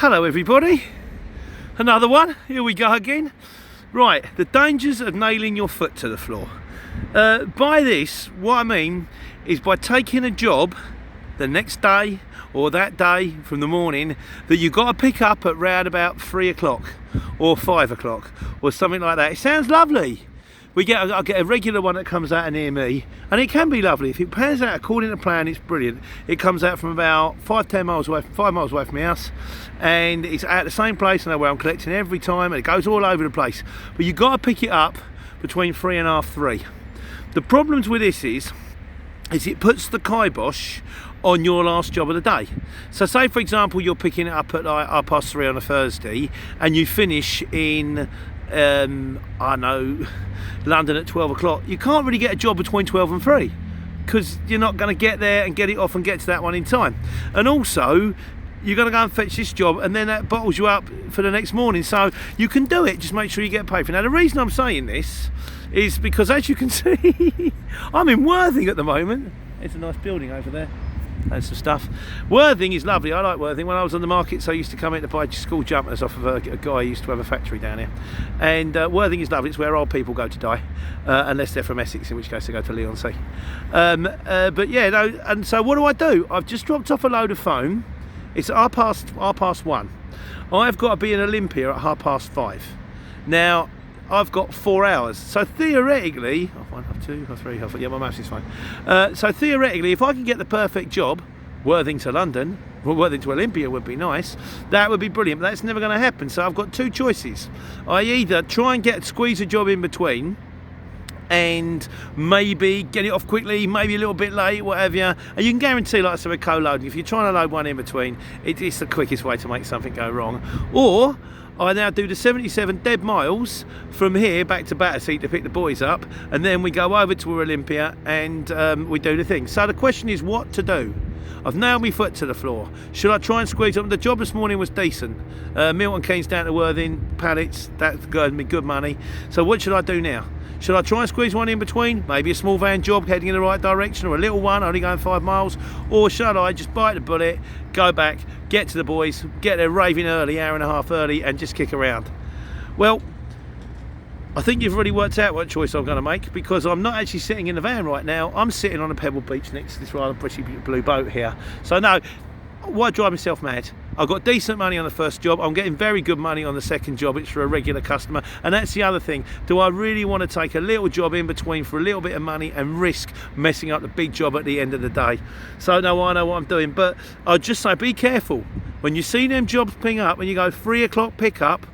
Hello everybody, another one, here we go again. Right, the dangers of nailing your foot to the floor. By this, what I mean is by taking a job the next day or that day from the morning that you've got to pick up at round about 3 o'clock or 5 o'clock or something like that. It sounds lovely. I get a regular one that comes out near me, and it can be lovely. If it pans out according to plan, it's brilliant. It comes out from about 5 miles away from my house, and it's at the same place, I know where I'm collecting every time, and it goes all over the place. But you've got to pick it up between 3 and half 3. The problems with this is it puts the kibosh on your last job of the day. So say for example you're picking it up at like 3:30 on a Thursday, and you finish in I don't know, London at 12 o'clock, you can't really get a job between 12 and 3 because you're not going to get there and get it off and get to that one in time. And also you're going to go and fetch this job, and then that bottles you up for the next morning. So you can do it, just make sure you get paid for it. Now the reason I'm saying this is because, as you can see, I'm in Worthing at the moment. It's a nice building over there and some stuff. Worthing is lovely. I like Worthing. When I was on the market, so I used to come in to buy school jumpers off of a guy who used to have a factory down here. And Worthing is lovely. It's where old people go to die, unless they're from Essex, in which case they go to Leigh-on-Sea. But yeah, no. And so what do? I've just dropped off a load of foam. It's at half past 1. I've got to be in Olympia at 5:30. Now I've got 4 hours, so theoretically, 1, 2, 3, yeah, my maths is fine. So theoretically, if I can get the perfect job, Worthing to London, well, Worthing to Olympia would be nice. That would be brilliant, but that's never going to happen. So I've got two choices. I either try and squeeze a job in between, and maybe get it off quickly, maybe a little bit late, whatever. And you can guarantee, like I said, with co-loading, if you're trying to load one in between, it's the quickest way to make something go wrong. Or I now do the 77 dead miles from here back to Battersea to pick the boys up, and then we go over to Olympia and we do the thing. So the question is what to do. I've nailed my foot to the floor. Should I try and squeeze up? The job this morning was decent. Milton Keynes down to Worthing, pallets, that's earned me good money. So what should I do now? Should I try and squeeze one in between? Maybe a small van job heading in the right direction, or a little one only going 5 miles? Or should I just bite the bullet, go back, get to the boys, get there raving early, hour and a half early, and just kick around? Well, I think you've already worked out what choice I'm going to make, because I'm not actually sitting in the van right now. I'm sitting on a pebble beach next to this rather pretty blue boat here. So no, why drive myself mad? I've got decent money on the first job. I'm getting very good money on the second job. It's for a regular customer. And that's the other thing. Do I really want to take a little job in between for a little bit of money and risk messing up the big job at the end of the day? So no, I know what I'm doing. But I'd just say be careful. When you see them jobs ping up and you go 3 o'clock pick up,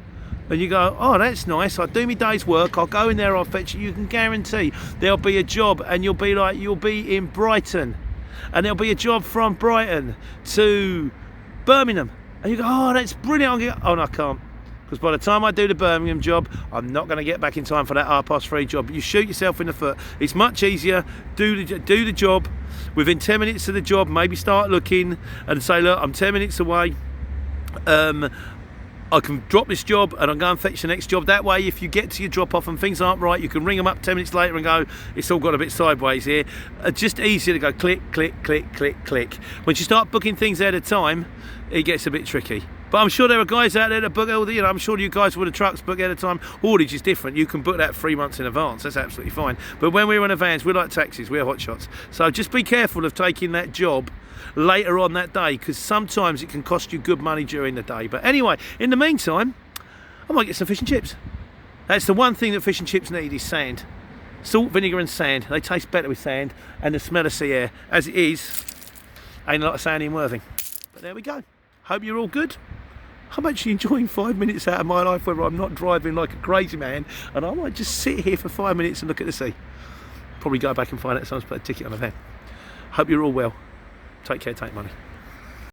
and you go, oh, that's nice, I'll do my day's work, I'll go in there, I'll fetch it. You can guarantee there'll be a job, and you'll be in Brighton, and there'll be a job from Brighton to Birmingham, and you go, oh, that's brilliant. Oh no, I can't, because by the time I do the Birmingham job, I'm not going to get back in time for that 3:30 job. You shoot yourself in the foot. It's much easier. Do the job within 10 minutes of the job. Maybe start looking and say, look, I'm 10 minutes away. I can drop this job and I'll go and fetch the next job. That way, if you get to your drop off and things aren't right, you can ring them up 10 minutes later and go, it's all got a bit sideways here. Just easier to go click, click, click, click, click. Once you start booking things at a time, it gets a bit tricky. But I'm sure there are guys out there that book all the, I'm sure you guys with the trucks book at a time. Haulage is different. You can book that 3 months in advance. That's absolutely fine. But when we're in the vans, we're like taxis. We're hot shots. So just be careful of taking that job later on that day, because sometimes it can cost you good money during the day. But anyway, in the meantime, I might get some fish and chips. That's the one thing that fish and chips need, is sand. Salt, vinegar and sand. They taste better with sand, and the smell of sea air. As it is, ain't a lot of sand in Worthing. But there we go. Hope you're all good. I'm actually enjoying 5 minutes out of my life where I'm not driving like a crazy man, and I might just sit here for 5 minutes and look at the sea. Probably go back and find out someone's put a ticket on a van. Hope you're all well. Take care, take money.